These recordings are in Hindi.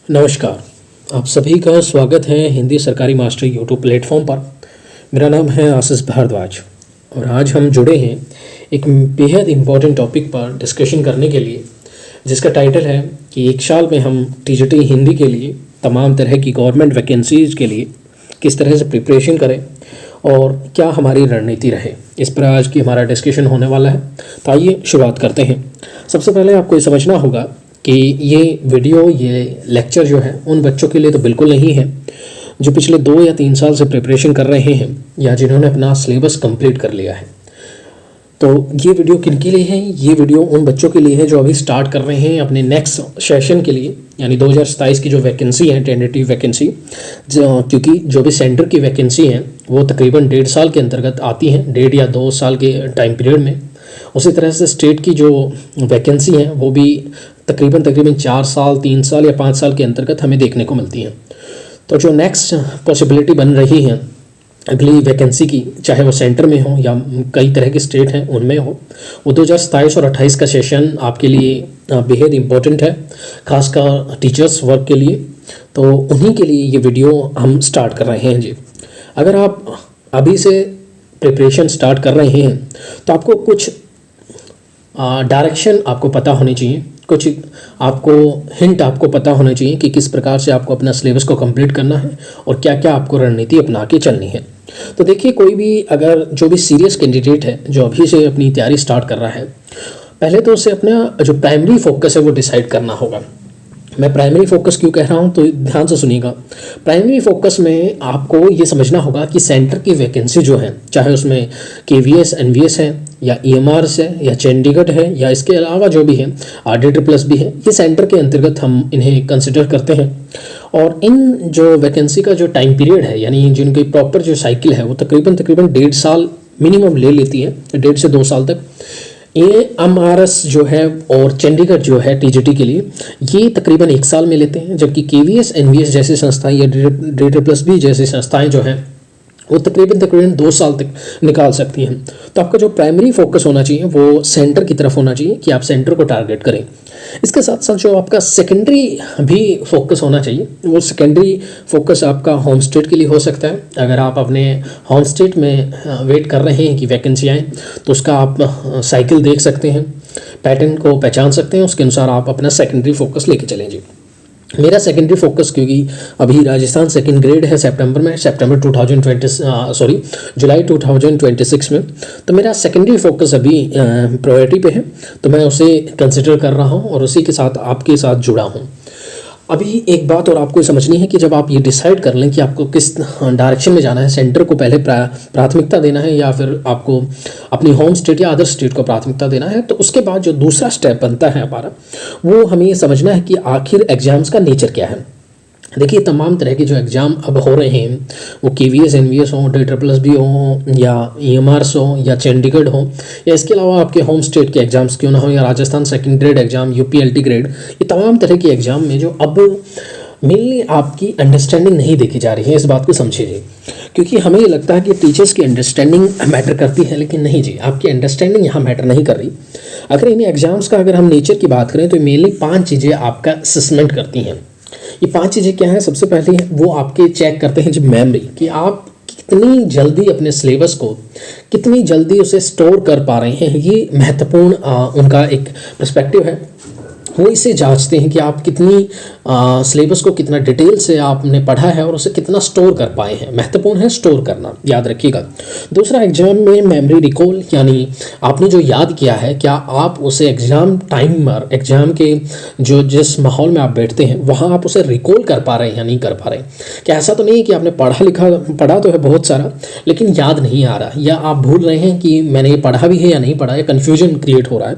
नमस्कार। आप सभी का स्वागत है हिंदी सरकारी मास्टर यूट्यूब प्लेटफॉर्म पर। मेरा नाम है आशीष भारद्वाज और आज हम जुड़े हैं एक बेहद इम्पोर्टेंट टॉपिक पर डिस्कशन करने के लिए, जिसका टाइटल है कि एक साल में हम टीजीटी हिंदी के लिए तमाम तरह की गवर्नमेंट वैकेंसीज के लिए किस तरह से प्रिपरेशन करें और क्या हमारी रणनीति रहे। इस पर आज की हमारा डिस्कशन होने वाला है। तो आइए शुरुआत करते हैं। सबसे पहले आपको ये समझना होगा कि ये वीडियो, ये लेक्चर जो है उन बच्चों के लिए तो बिल्कुल नहीं है जो पिछले 2 या 3 साल से प्रिपरेशन कर रहे हैं या जिन्होंने अपना सिलेबस कंप्लीट कर लिया है। तो ये वीडियो किन के लिए है? ये वीडियो उन बच्चों के लिए है जो अभी स्टार्ट कर रहे हैं अपने नेक्स्ट सेशन के लिए, यानी 2027 की जो वैकेंसी है, टेंटेटिव वैकेंसी, क्योंकि जो भी सेंटर की वैकेंसी है वो तकरीबन 1.5 साल के अंतर्गत आती हैं, 1.5 या 2 साल के टाइम पीरियड में। उसी तरह से स्टेट की जो वैकेंसी है वो भी तकरीबन 4 साल, 3 साल या 5 साल के अंतर्गत हमें देखने को मिलती हैं। तो जो नेक्स्ट पॉसिबिलिटी बन रही है अगली वैकेंसी की, चाहे वो सेंटर में हो या कई तरह के स्टेट हैं उनमें हो, वो 2027 और 28 का सेशन आपके लिए बेहद इम्पोर्टेंट है, खासकर टीचर्स वर्क के लिए। तो उन्हीं के लिए ये वीडियो हम स्टार्ट कर रहे हैं जी। अगर आप अभी से प्रिपरेशन स्टार्ट कर रहे हैं तो आपको कुछ डायरेक्शन आपको पता होनी चाहिए, कुछ आपको हिंट आपको पता होना चाहिए कि किस प्रकार से आपको अपना सिलेबस को कंप्लीट करना है और क्या क्या आपको रणनीति अपना के चलनी है। तो देखिए, कोई भी अगर जो भी सीरियस कैंडिडेट है जो अभी से अपनी तैयारी स्टार्ट कर रहा है, पहले तो उसे अपना जो प्राइमरी फोकस है वो डिसाइड करना होगा। मैं प्राइमरी फोकस क्यों कह रहा हूँ तो ध्यान से सुनिएगा। प्राइमरी फोकस में आपको ये समझना होगा कि सेंटर की वैकेंसी जो है, चाहे उसमें KVS NVS है या EMRs है या चंडीगढ़ है या इसके अलावा जो भी है RD++ भी है, ये सेंटर के अंतर्गत हम इन्हें कंसिडर करते हैं। और इन जो वैकेंसी का जो टाइम पीरियड है, यानी जिनकी प्रॉपर जो साइकिल है वो तकरीबन 1.5 साल मिनिमम ले लेती है, 1.5 से 2 साल तक। EMRs जो है और चंडीगढ़ जो है TGT के लिए, ये तकरीबन 1 साल में लेते हैं, जबकि KVS NVS जैसी संस्थाएं या DD+B जैसी संस्थाएं जो हैं वो तकरीबन 2 साल तक निकाल सकती हैं। तो आपका जो प्राइमरी फोकस होना चाहिए वो सेंटर की तरफ होना चाहिए कि आप सेंटर को टारगेट करें। इसके साथ साथ जो आपका सेकेंडरी भी फोकस होना चाहिए, वो सेकेंडरी फोकस आपका होम स्टेट के लिए हो सकता है। अगर आप अपने होम स्टेट में वेट कर रहे हैं कि वैकेंसी आए तो उसका आप साइकिल देख सकते हैं, पैटर्न को पहचान सकते हैं, उसके अनुसार आप अपना सेकेंडरी फोकस लेके चलें जी। मेरा सेकेंडरी फोकस, क्योंकि अभी राजस्थान सेकंड ग्रेड है जुलाई 2026 में, तो मेरा सेकेंडरी फोकस अभी प्रायोरिटी पे है, तो मैं उसे कंसिडर कर रहा हूँ और उसी के साथ आपके साथ जुड़ा हूँ। अभी एक बात और आपको समझनी है कि जब आप ये डिसाइड कर लें कि आपको किस डायरेक्शन में जाना है, सेंटर को पहले प्राथमिकता देना है या फिर आपको अपनी होम स्टेट या अदर स्टेट को प्राथमिकता देना है, तो उसके बाद जो दूसरा स्टेप बनता है हमारा, वो हमें ये समझना है कि आखिर एग्जाम्स का नेचर क्या है। देखिए, तमाम तरह के जो एग्ज़ाम अब हो रहे हैं, वो KVS NVS हो, DD+B हो या EMRs हो या चंडीगढ़ हो या इसके अलावा आपके होम स्टेट के एग्ज़ाम्स क्यों ना हो या Rajasthan second grade exam, UP LT grade, ये तमाम तरह के एग्ज़ाम में जो अब मेनली आपकी अंडरस्टैंडिंग नहीं देखी जा रही है। इस बात को समझिए, क्योंकि हमें ये लगता है कि टीचर्स की अंडरस्टैंडिंग मैटर करती है, लेकिन नहीं जी, आपकी अंडरस्टैंडिंग यहाँ मैटर नहीं कर रही। अगर इन एग्ज़ाम्स का अगर हम नेचर की बात करें तो मेनली 5 चीज़ें आपका असेसमेंट करती हैं। ये 5 चीज़ें क्या हैं? सबसे पहले वो आपके चेक करते हैं जी मेमोरी, कि आप कितनी जल्दी अपने सिलेबस को, कितनी जल्दी उसे स्टोर कर पा रहे हैं। ये महत्वपूर्ण उनका एक पर्सपेक्टिव है। वो इसे जांचते हैं कि आप कितनी सिलेबस को कितना डिटेल से आपने पढ़ा है और उसे कितना स्टोर कर पाए हैं। महत्वपूर्ण है स्टोर करना, याद रखिएगा। दूसरा, एग्जाम में मेमोरी रिकॉल, यानी आपने जो याद किया है क्या आप उसे एग्जाम टाइमर, एग्जाम के जो जिस माहौल में आप बैठते हैं वहाँ आप उसे रिकॉल कर पा रहे हैं या नहीं कर पा रहे हैं। क्या ऐसा तो नहीं है कि आपने पढ़ा तो है बहुत सारा लेकिन याद नहीं आ रहा, या आप भूल रहे हैं कि मैंने ये पढ़ा भी है या नहीं पढ़ा, या कन्फ्यूजन क्रिएट हो रहा है।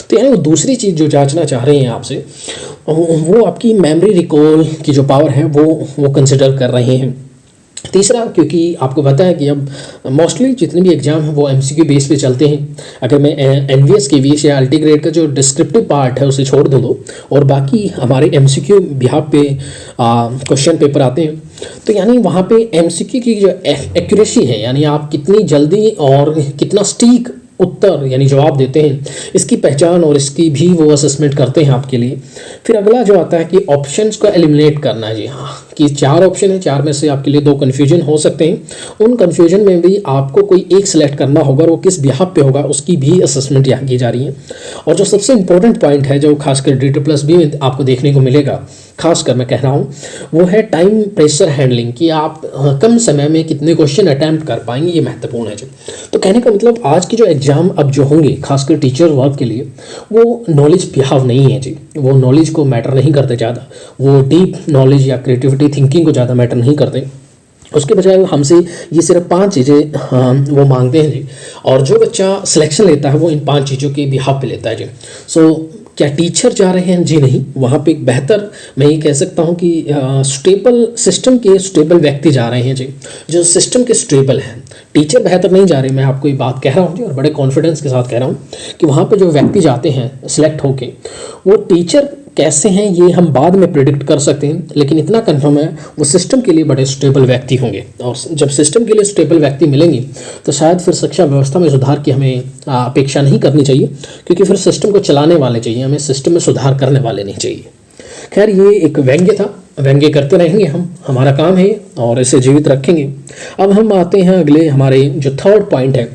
तो यानी वो दूसरी चीज़ जो जांचना चाह रहे हैं आपसे, वो आपकी मेमोरी रिकॉल की जो पावर है वो कंसिडर कर रहे हैं। तीसरा, क्योंकि आपको पता है कि अब मोस्टली जितने भी एग्जाम हैं वो MCQ बेस पे चलते हैं। अगर मैं NVS KVS या LT ग्रेड का जो डिस्क्रिप्टिव पार्ट है उसे छोड़ दूँ और बाकी हमारे MCQ बिहाफ पे क्वेश्चन पेपर आते हैं, तो यानी वहाँ पे MCQ की जो एक्यूरेसी है, यानी आप कितनी जल्दी और कितना सटीक उत्तर यानी जवाब देते हैं, इसकी पहचान और इसकी भी वो असेसमेंट करते हैं आपके लिए। फिर अगला जो आता है कि ऑप्शंस को एलिमिनेट करना है। जी हाँ, कि 4 ऑप्शन है, 4 में से आपके लिए 2 कन्फ्यूजन हो सकते हैं। उन कन्फ्यूजन में भी आपको कोई एक सिलेक्ट करना होगा और वो किस बिहाफ पे होगा उसकी भी असेसमेंट यहाँ की जा रही है। और जो सबसे इंपॉर्टेंट पॉइंट है जो खासकर DTPLUS-B में आपको देखने को मिलेगा, खासकर मैं कह रहा हूँ, वो है टाइम प्रेशर हैंडलिंग, कि आप कम समय में कितने क्वेश्चन अटैम्प्ट कर पाएंगे, ये महत्वपूर्ण है। जो तो कहने का मतलब आज की जो एग्ज़ाम अब जो होंगे खासकर टीचर वर्क के लिए, वो नॉलेज बिहाव नहीं है जी, वो नॉलेज को मैटर नहीं करते ज़्यादा, वो डीप नॉलेज या क्रिएटिविटी थिंकिंग को ज़्यादा मैटर नहीं करते। उसके बजाय हमसे ये सिर्फ 5 चीज़ें वो मांगते हैं जी, और जो बच्चा सिलेक्शन लेता है वो इन 5 चीज़ों के बिहाफ पे लेता है जी। सो क्या टीचर जा रहे हैं? जी नहीं, वहाँ पे एक बेहतर, मैं ये कह सकता हूँ कि स्टेबल सिस्टम के स्टेबल व्यक्ति जा रहे हैं जी, जो सिस्टम के स्टेबल हैं। टीचर बेहतर नहीं जा रहे, मैं आपको ये बात कह रहा हूँ जी, और बड़े कॉन्फिडेंस के साथ कह रहा हूँ कि वहाँ पे जो व्यक्ति जाते हैं सिलेक्ट होके, वो टीचर कैसे हैं ये हम बाद में प्रिडिक्ट कर सकते हैं, लेकिन इतना कंफर्म है वो सिस्टम के लिए बड़े स्टेबल व्यक्ति होंगे। और जब सिस्टम के लिए स्टेबल व्यक्ति मिलेंगे तो शायद फिर शिक्षा व्यवस्था में सुधार की हमें अपेक्षा नहीं करनी चाहिए, क्योंकि फिर सिस्टम को चलाने वाले चाहिए, हमें सिस्टम में सुधार करने वाले नहीं चाहिए। खैर, ये एक व्यंग्य था, व्यंग्य करते रहेंगे हम, हमारा काम है और इसे जीवित रखेंगे। अब हम आते हैं अगले हमारे जो थर्ड पॉइंट है।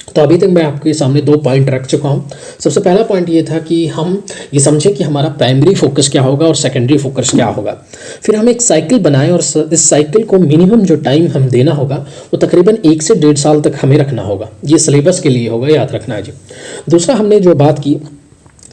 तो अभी तक मैं आपके सामने 2 पॉइंट रख चुका हूँ। सबसे पहला पॉइंट ये था कि हम ये समझें कि हमारा प्राइमरी फोकस क्या होगा और सेकेंडरी फोकस क्या होगा। फिर हम एक साइकिल बनाएं और इस साइकिल को मिनिमम जो टाइम हम देना होगा वो तकरीबन 1 से 1.5 साल तक हमें रखना होगा। ये सिलेबस के लिए होगा, याद रखना है जी। दूसरा, हमने जो बात की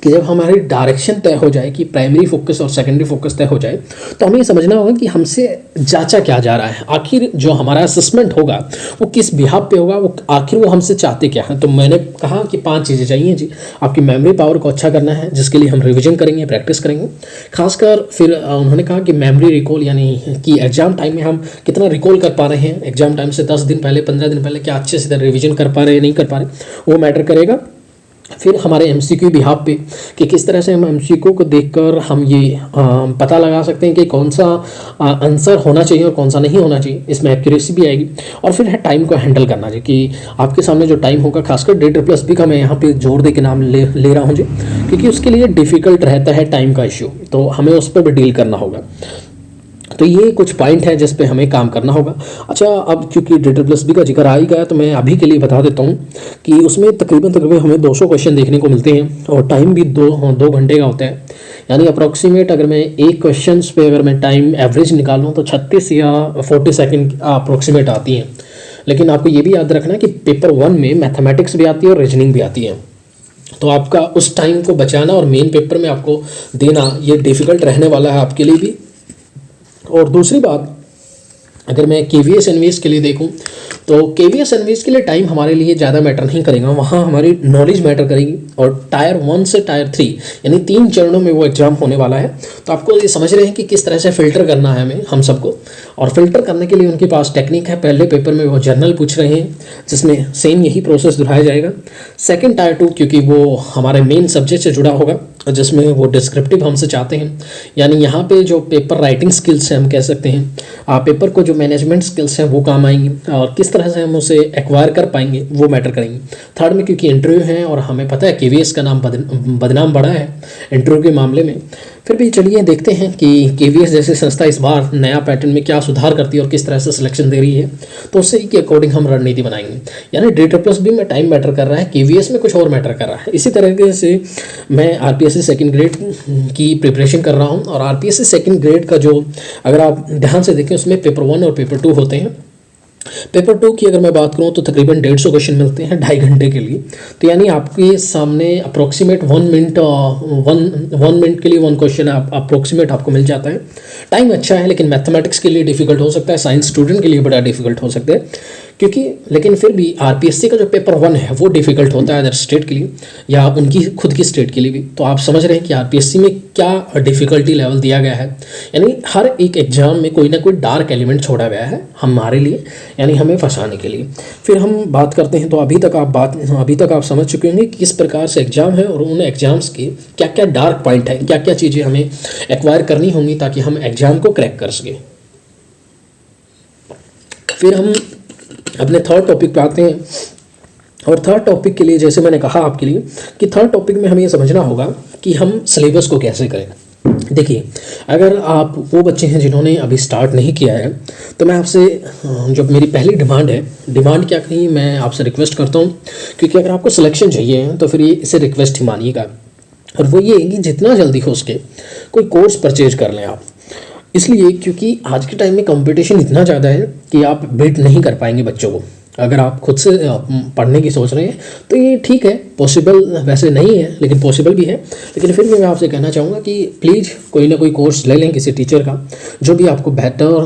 कि जब हमारी डायरेक्शन तय हो जाए कि प्राइमरी फोकस और सेकेंडरी फोकस तय हो जाए, तो हमें ये समझना होगा कि हमसे जांचा क्या जा रहा है, आखिर जो हमारा असेसमेंट होगा वो किस बिहाफ पे होगा, वो आखिर वो हमसे चाहते क्या हैं। तो मैंने कहा कि 5 चीज़ें चाहिए जी। आपकी मेमोरी पावर को अच्छा करना है, जिसके लिए हम रिविजन करेंगे, प्रैक्टिस करेंगे। खासकर फिर उन्होंने कहा कि मेमोरी रिकॉल, यानी कि एग्जाम टाइम में हम कितना रिकॉल कर पा रहे हैं, एग्जाम टाइम से 10 दिन पहले, 15 दिन पहले क्या अच्छे से रिविजन कर पा रहे हैं, नहीं कर पा रहे, वो मैटर करेगा। फिर हमारे MCQ बिहाफ पे कि किस तरह से हम MCQ को देखकर हम ये पता लगा सकते हैं कि कौन सा आंसर होना चाहिए और कौन सा नहीं होना चाहिए, इसमें एक्यूरेसी भी आएगी। और फिर है टाइम को हैंडल करना जी, कि आपके सामने जो टाइम होगा, खासकर DTPLUS-B का मैं यहाँ पे जोर दे के नाम ले रहा हूँ जी, क्योंकि उसके लिए डिफ़िकल्ट रहता है टाइम का इश्यू, तो हमें उस पर भी डील करना होगा। तो ये कुछ पॉइंट है जिस पे हमें काम करना होगा। अच्छा, अब क्योंकि DTPLUS-B का जिक्र आ ही गया, तो मैं अभी के लिए बता देता हूँ कि उसमें तकरीबन हमें 200 क्वेश्चन देखने को मिलते हैं और टाइम भी 2 घंटे का होता है। यानी अप्रॉक्सीमेट अगर मैं एक क्वेश्चन पे अगर मैं टाइम एवरेज निकालूँ तो 36 या 40 सेकेंड अप्रॉक्सीमेट आती हैं। लेकिन आपको ये भी याद रखना कि पेपर 1 में मैथमेटिक्स भी आती है और रीजनिंग भी आती है, तो आपका उस टाइम को बचाना और मेन पेपर में आपको देना ये डिफ़िकल्ट रहने वाला है आपके लिए भी। और दूसरी बात, अगर मैं KVS NVS के लिए देखूं तो KVS NVS के लिए टाइम हमारे लिए ज़्यादा मैटर नहीं करेगा, वहाँ हमारी नॉलेज मैटर करेगी। और टायर 1 से टायर 3 यानी 3 चरणों में वो एग्ज़ाम होने वाला है। तो आपको ये समझ रहे हैं कि किस तरह से फ़िल्टर करना है हमें, हम सबको। और फिल्टर करने के लिए उनके पास टेक्निक है। पहले पेपर में वो जर्नल पूछ रहे हैं जिसमें सेम यही प्रोसेस दोहराया जाएगा। सेकेंड टायर 2, क्योंकि वो हमारे मेन सब्जेक्ट से जुड़ा होगा, जिसमें वो डिस्क्रिप्टिव हमसे चाहते हैं, यानी यहाँ पे जो पेपर राइटिंग स्किल्स हैं हम कह सकते हैं, पेपर को जो मैनेजमेंट स्किल्स हैं वो काम आएंगी, और किस तरह से हम उसे एक्वायर कर पाएंगे वो मैटर करेंगे। थर्ड में क्योंकि इंटरव्यू है और हमें पता है KVS का नाम बदनाम बड़ा है इंटरव्यू के मामले में, फिर भी चलिए देखते हैं कि KVS जैसी संस्था इस बार नया पैटर्न में क्या सुधार करती है और किस तरह से सिलेक्शन दे रही है, तो उसी के अकॉर्डिंग हम रणनीति बनाएंगे। यानी DTPLUS-B में टाइम मैटर कर रहा है, KVS में कुछ और मैटर कर रहा है। इसी तरीके से मैं RPSC सेकंड ग्रेड की प्रिपरेशन कर रहा हूँ, और RPSC सेकंड ग्रेड का जो अगर आप ध्यान से देखें उसमें पेपर 1 और पेपर 2 होते हैं। पेपर 2 की अगर मैं बात करूँ तो तकरीबन 150 क्वेश्चन मिलते हैं 2.5 घंटे के लिए। तो यानी आपके सामने अप्रोक्सीमेट 1 मिनट के लिए 1 क्वेश्चन अप्रोक्सीमेट आपको मिल जाता है। टाइम अच्छा है, लेकिन मैथमेटिक्स के लिए डिफिकल्ट हो सकता है, साइंस स्टूडेंट के लिए बड़ा डिफिकल्ट हो सकता है, क्योंकि लेकिन फिर भी RPSC का जो पेपर 1 है वो डिफ़िकल्ट होता है अदर स्टेट के लिए या उनकी खुद की स्टेट के लिए भी। तो आप समझ रहे हैं कि RPSC में क्या डिफ़िकल्टी लेवल दिया गया है, यानी हर एक एग्जाम में कोई ना कोई डार्क एलिमेंट छोड़ा गया है हमारे लिए, यानी हमें फंसाने के लिए। फिर हम बात करते हैं, तो अभी तक आप समझ चुके होंगे कि किस प्रकार से एग्ज़ाम है और उन एग्ज़ाम्स के क्या क्या डार्क पॉइंट है, क्या क्या चीज़ें हमें एक्वायर करनी होंगी ताकि हम एग्ज़ाम को क्रैक कर सकें। फिर हम अपने थर्ड टॉपिक पे आते हैं, और थर्ड टॉपिक के लिए जैसे मैंने कहा आपके लिए कि थर्ड टॉपिक में हमें ये समझना होगा कि हम सिलेबस को कैसे करें। देखिए, अगर आप वो बच्चे हैं जिन्होंने अभी स्टार्ट नहीं किया है, तो मैं आपसे जो मेरी पहली डिमांड क्या कहीं मैं आपसे रिक्वेस्ट करता हूँ, क्योंकि अगर आपको सिलेक्शन चाहिए तो फिर ये इसे रिक्वेस्ट ही मानिएगा, और वो ये कि जितना जल्दी हो सके कोई कोर्स परचेज कर लें आप। इसलिए क्योंकि आज के टाइम में कंपटीशन इतना ज़्यादा है कि आप बीट नहीं कर पाएंगे बच्चों को। अगर आप खुद से पढ़ने की सोच रहे हैं तो ये ठीक है, पॉसिबल वैसे नहीं है लेकिन पॉसिबल भी है। लेकिन फिर भी मैं आपसे कहना चाहूँगा कि प्लीज़ कोई ना कोई कोर्स ले लें किसी टीचर का, जो भी आपको बेहतर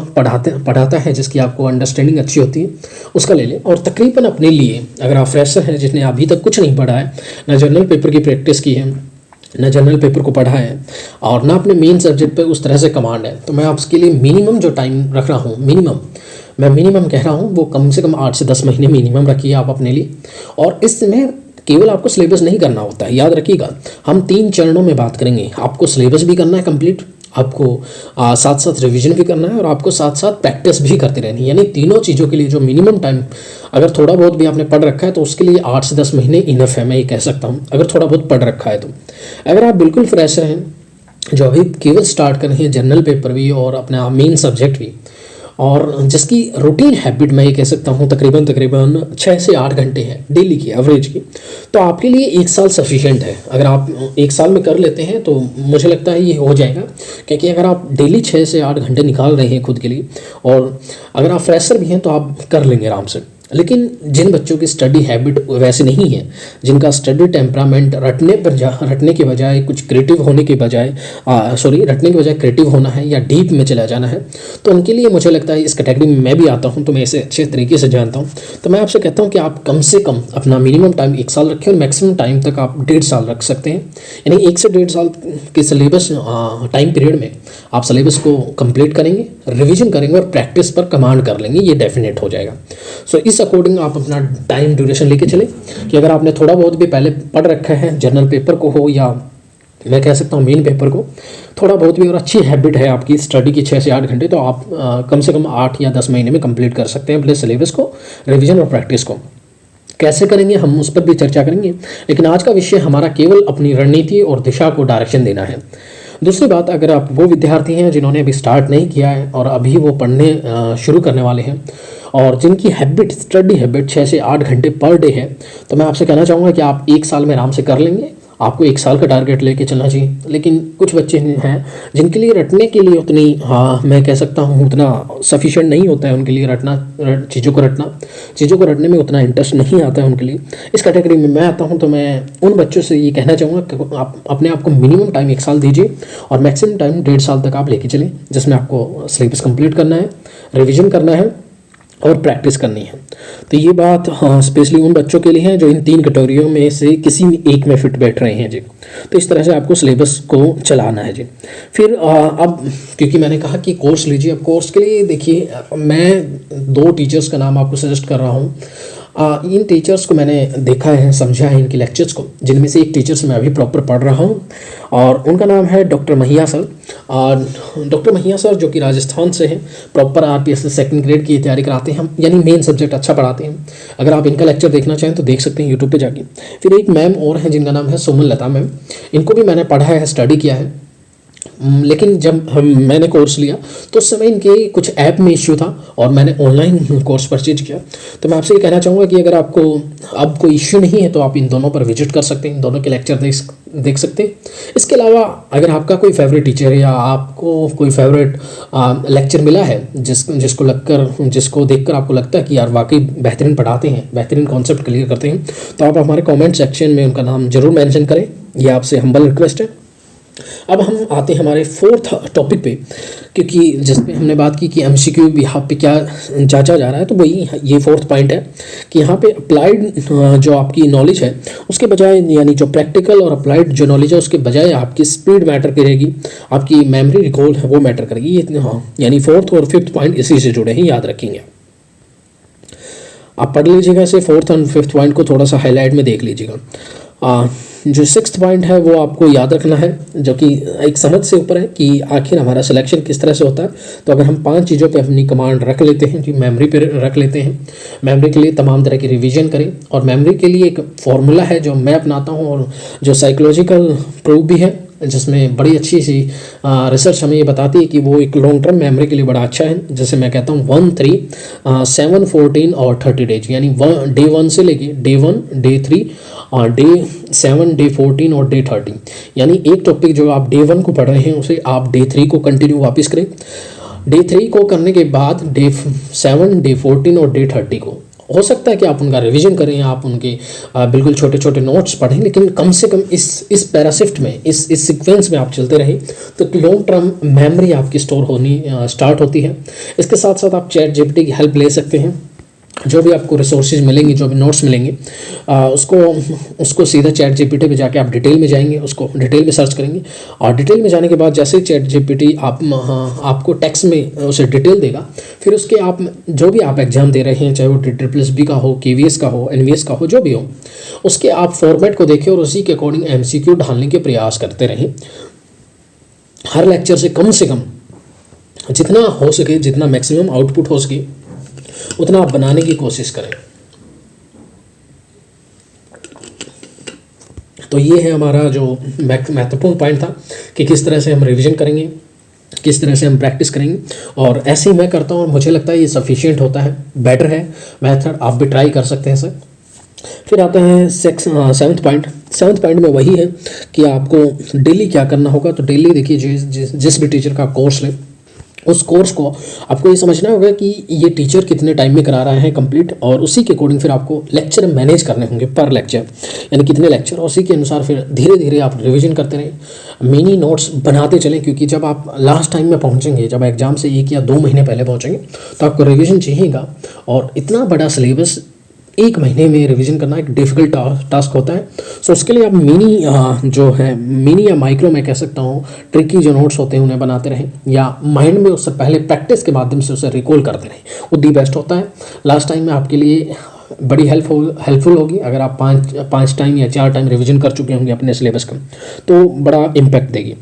पढ़ाता है, जिसकी आपको अंडरस्टैंडिंग अच्छी होती है, उसका ले लें। और तकरीबन अपने लिए, अगर आप फ्रेशर हैं जिसने अभी तक कुछ नहीं पढ़ा है, ना जनरल पेपर की प्रैक्टिस की है, ना जनरल पेपर को पढ़ा है, और ना अपने मेन सब्जेक्ट पे उस तरह से कमांड है, तो मैं आपके लिए मिनिमम जो टाइम रख रहा हूँ, मिनिमम कह रहा हूँ, वो कम से कम 8 से 10 महीने मिनिमम रखिए आप अपने लिए। और इसमें केवल आपको सिलेबस नहीं करना होता है, याद रखिएगा, हम 3 चरणों में बात करेंगे। आपको सिलेबस भी करना है कंप्लीट, आपको साथ साथ रिवीजन भी करना है, और आपको साथ साथ प्रैक्टिस भी करते रहनी है। यानी तीनों चीज़ों के लिए जो मिनिमम टाइम, अगर थोड़ा बहुत भी आपने पढ़ रखा है तो उसके लिए 8 से 10 महीने इनफ है, मैं ये कह सकता हूँ, अगर थोड़ा बहुत पढ़ रखा है तो। अगर आप बिल्कुल फ्रेशर हैं, जो अभी केवल स्टार्ट कर रहे हैं, जनरल पेपर भी और अपना मेन सब्जेक्ट भी, और जिसकी रूटीन हैबिट मैं ये कह सकता हूँ तकरीबन 6 से 8 घंटे है डेली की एवरेज की, तो आपके लिए 1 साल सफिशिएंट है। अगर आप 1 साल में कर लेते हैं तो मुझे लगता है ये हो जाएगा, क्योंकि अगर आप डेली 6 से 8 घंटे निकाल रहे हैं खुद के लिए, और अगर आप फ्रेशर भी हैं तो आप कर लेंगे आराम से। लेकिन जिन बच्चों की स्टडी हैबिट वैसे नहीं है, जिनका स्टडी टेम्परामेंट रटने के बजाय कुछ क्रिएटिव होने के बजाय रटने के बजाय क्रिएटिव होना है या डीप में चला जाना है, तो उनके लिए मुझे लगता है, इस कैटेगरी में मैं भी आता हूं, तो मैं इसे अच्छे तरीके से जानता हूं, तो मैं आपसे कहता हूं कि आप कम से कम अपना मिनिमम टाइम 1 साल रखें, और मैक्सिमम टाइम तक आप 1.5 साल रख सकते हैं। यानी 1 से 1.5 साल के सिलेबस टाइम पीरियड में आप सिलेबस को कंप्लीट करेंगे, रिविजन करेंगे और प्रैक्टिस पर कमांड कर लेंगे, ये डेफिनेट हो जाएगा। सो इस अकॉर्डिंग आप अपना टाइम ड्यूरेशन लेके चले, कि अगर आपने थोड़ा बहुत भी पहले पढ़ रखा है, जनरल पेपर को हो या मैं कह सकता हूँ मेन पेपर को, थोड़ा बहुत भी, और अच्छी हैबिट है आपकी स्टडी की 6 से 8 घंटे, तो आप कम से कम 8 या 10 महीने में कंप्लीट कर सकते हैं अपने सिलेबस को, रिविजन और प्रैक्टिस को। कैसे करेंगे हम उस पर भी चर्चा करेंगे, लेकिन आज का विषय हमारा केवल अपनी रणनीति और दिशा को डायरेक्शन देना है। दूसरी बात, अगर आप वो विद्यार्थी हैं जिन्होंने अभी स्टार्ट नहीं किया है और अभी वो पढ़ने शुरू करने वाले हैं, और जिनकी स्टडी हैबिट 6 से 8 घंटे पर डे है, तो मैं आपसे कहना चाहूँगा कि आप 1 साल में आराम से कर लेंगे। आपको 1 साल का टारगेट लेके चलना चाहिए। लेकिन कुछ बच्चे हैं जिनके लिए रटने के लिए उतनी, मैं कह सकता हूँ उतना सफिशिएंट नहीं होता है उनके लिए चीज़ों को रटने में उतना इंटरेस्ट नहीं आता है उनके लिए। इस कैटेगरी में मैं आता हूँ, तो मैं उन बच्चों से ये कहना चाहूँगा कि आप अपने आप को मिनिमम टाइम 1 साल दीजिए, और मैक्सिमम टाइम 1.5 साल तक आप लेके चलें, जिसमें आपको सिलेबस कंप्लीट करना है, रिविजन करना है और प्रैक्टिस करनी है। तो ये बात स्पेशली उन बच्चों के लिए है जो इन 3 कैटेगरियों में से किसी एक में फिट बैठ रहे हैं जी। तो इस तरह से आपको सिलेबस को चलाना है जी। फिर अब क्योंकि मैंने कहा कि कोर्स लीजिए, अब कोर्स के लिए देखिए, मैं 2 टीचर्स का नाम आपको सजेस्ट कर रहा हूँ। इन टीचर्स को मैंने देखा है, समझा है इनके लेक्चर्स को, जिनमें से एक टीचर से मैं अभी प्रॉपर पढ़ रहा हूँ, और उनका नाम है डॉक्टर महिया सर। और डॉक्टर महिया सर जो कि राजस्थान से हैं, प्रॉपर RPSC 2nd ग्रेड की तैयारी कराते हैं, हम यानी मेन सब्जेक्ट अच्छा पढ़ाते हैं। अगर आप इनका लेक्चर देखना चाहें तो देख सकते हैं यूट्यूब पे जाके। फिर एक मैम और हैं जिनका नाम है सुमन लता मैम, इनको भी मैंने पढ़ा है, स्टडी किया है। लेकिन जब मैंने कोर्स लिया तो उस समय इनके कुछ ऐप में इश्यू था और मैंने ऑनलाइन कोर्स परचेज किया। तो मैं आपसे ये कहना चाहूँगा कि अगर आपको अब कोई इश्यू नहीं है तो आप इन दोनों पर विजिट कर सकते हैं, इन दोनों के लेक्चर देख सकते हैं। इसके अलावा अगर आपका कोई फेवरेट टीचर है या आपको कोई फेवरेट लेक्चर मिला है जिसको देखकर आपको लगता है कि यार वाकई बेहतरीन पढ़ाते हैं, बेहतरीन कॉन्सेप्ट क्लियर करते हैं, तो आप हमारे कमेंट सेक्शन में उनका नाम जरूर मेंशन करें, ये आपसे हम्बल रिक्वेस्ट है। अब हम आते हैं हमारे 4th टॉपिक पे, क्योंकि जिस पे हमने बात की कि MCQ यहाँ पे क्या जांचा जा रहा है, तो वही ये 4th पॉइंट है कि यहाँ पे अप्लाइड जो आपकी नॉलेज है उसके बजाय, यानी जो प्रैक्टिकल और अप्लाइड जो नॉलेज है उसके बजाय आपकी स्पीड मैटर करेगी, आपकी मेमोरी रिकॉल है वो मैटर करेगी। ये यानी 4th और 5th पॉइंट इसी से जुड़े हैं, याद रखेंगे। आप पढ़ लीजिएगा इसे, 4th और 5th पॉइंट को थोड़ा सा हाईलाइट में देख लीजिएगा। जो सिक्स्थ पॉइंट है वो आपको याद रखना है, जो कि एक समझ से ऊपर है कि आखिर हमारा सिलेक्शन किस तरह से होता है। तो अगर हम 5 चीज़ों पे अपनी कमांड रख लेते हैं, कि मेमोरी पे रख लेते हैं, मेमोरी के लिए तमाम तरह की रिवीजन करें, और मेमोरी के लिए एक फॉर्मूला है जो मैं अपनाता हूँ और जो साइकोलॉजिकल प्रूफ भी है, जिसमें बड़ी अच्छी सी रिसर्च हमें ये बताती है कि वो एक लॉन्ग टर्म मेमोरी के लिए बड़ा अच्छा है। जैसे मैं कहता हूँ 1, 3, 7, 14 और 30 डेज, यानी डे 1 से लेके डे 1, डे 3 और डे 7, डे 14 और डे 30, यानी एक टॉपिक जो आप डे 1 को पढ़ रहे हैं उसे आप डे 3 को कंटिन्यू वापस करें, डे 3 को करने के बाद डे 7, डे 14 और डे 30 को। हो सकता है कि आप उनका रिवीजन करें, आप उनके बिल्कुल छोटे छोटे नोट्स पढ़ें, लेकिन कम से कम इस पैराशिफ्ट में, इस सीक्वेंस में आप चलते रहें तो लॉन्ग टर्म मेमोरी आपकी स्टोर होनी स्टार्ट होती है। इसके साथ साथ आप चैट जीपीटी की हेल्प ले सकते हैं। जो भी आपको रिसोर्सेज मिलेंगे, जो भी नोट्स मिलेंगे, उसको सीधा चैट जीपीटी पे जाके आप डिटेल में जाएंगे, उसको डिटेल में सर्च करेंगे, और डिटेल में जाने के बाद जैसे ही चैट जीपीटी आपको टेक्स्ट में उसे डिटेल देगा, फिर उसके आप जो भी आप एग्जाम दे रहे हैं, चाहे वो TSSB का हो, KVS का हो, NVS का हो, जो भी हो, उसके आप फॉर्मेट को देखें और उसी के अकॉर्डिंग MCQ ढालने के प्रयास करते रहें। हर लेक्चर से कम जितना हो सके, जितना मैक्सिमम आउटपुट हो सके उतना आप बनाने की कोशिश करें। तो ये है हमारा जो महत्वपूर्ण पॉइंट था कि किस तरह से हम रिवीजन करेंगे, किस तरह से हम प्रैक्टिस करेंगे, और ऐसे ही मैं करता हूँ और मुझे लगता है ये सफिशिएंट होता है, बेटर है मेथड। आप भी ट्राई कर सकते हैं सर। फिर आता है सेवन्थ पॉइंट में वही है कि आपको डेली क्या करना होगा। तो डेली देखिए, जिस भी टीचर का कोर्स लें, उस कोर्स को आपको ये समझना होगा कि ये टीचर कितने टाइम में करा रहा है कंप्लीट, और उसी के अकॉर्डिंग फिर आपको लेक्चर मैनेज करने होंगे पर लेक्चर, यानी कितने लेक्चर, और उसी के अनुसार फिर धीरे धीरे आप रिवीजन करते रहें, मिनी नोट्स बनाते चलें। क्योंकि जब आप लास्ट टाइम में पहुंचेंगे, जब एग्जाम से 1 या 2 महीने पहले पहुंचेंगे, तो आपको रिवीजन चाहिएगा, और इतना बड़ा सिलेबस 1 महीने में रिवीजन करना एक डिफ़िकल्ट टास्क होता है। सो उसके लिए आप मिनी या माइक्रो, मैं कह सकता हूँ, ट्रिकी जो नोट्स होते हैं उन्हें बनाते रहें, या माइंड में उससे पहले प्रैक्टिस के माध्यम से उसे रिकॉल करते रहें, वो दी बेस्ट होता है। लास्ट टाइम में आपके लिए बड़ी हेल्पफुल होगी अगर आप 5 टाइम या 4 टाइम रिवीजन कर चुके होंगे अपने सिलेबस का, तो बड़ा इम्पैक्ट देगी।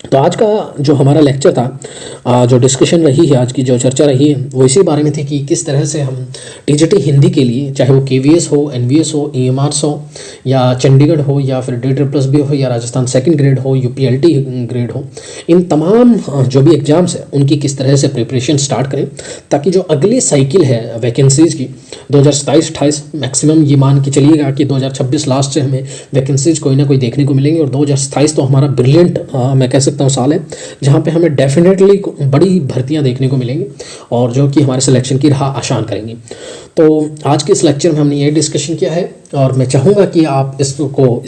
तो आज का जो हमारा लेक्चर था, जो डिस्कशन रही है, आज की जो चर्चा रही है, वो इसी बारे में थी कि किस तरह से हम TGT हिंदी के लिए, चाहे वो KVS हो, NVS हो, EMRs हो, या चंडीगढ़ हो, या फिर DSSB हो, या राजस्थान सेकंड ग्रेड हो, UPLT ग्रेड हो, इन तमाम जो भी एग्ज़ाम्स हैं उनकी किस तरह से प्रिपरेशन स्टार्ट करें, ताकि जो अगली साइकिल है वैकेंसीज़ की 2027-28, मैक्सिमम ये मान के चलिएगा कि 2026 लास्ट से हमें वैकेंसीज कोई ना कोई देखने को मिलेंगे, और 2027 तो हमारा ब्रिलियंट मैं कह सकता हूँ साल है, जहाँ पे हमें डेफिनेटली बड़ी भर्तियाँ देखने को मिलेंगी, और जो कि हमारे सिलेक्शन की राह आसान करेंगी। तो आज के इस लेक्चर में हमने ये डिस्कशन किया है, और मैं चाहूँगा कि आप इस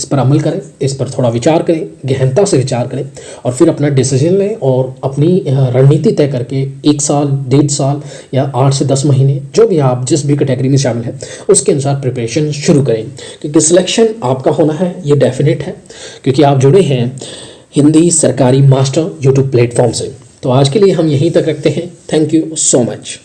पर अमल करें, इस पर थोड़ा विचार करें, गहनता से विचार करें, और फिर अपना डिसीजन लें, और अपनी रणनीति तय करके 1 साल, 1.5 साल या 8 से 10 महीने, जो भी आप जिस भी कैटेगरी में शामिल हैं, उसके अनुसार प्रिपरेशन शुरू करें, क्योंकि सिलेक्शन आपका होना है ये डेफिनेट है, क्योंकि आप जुड़े हैं हिंदी सरकारी मास्टर यूट्यूब प्लेटफॉर्म से। तो आज के लिए हम यहीं तक रखते हैं। Thank you so much.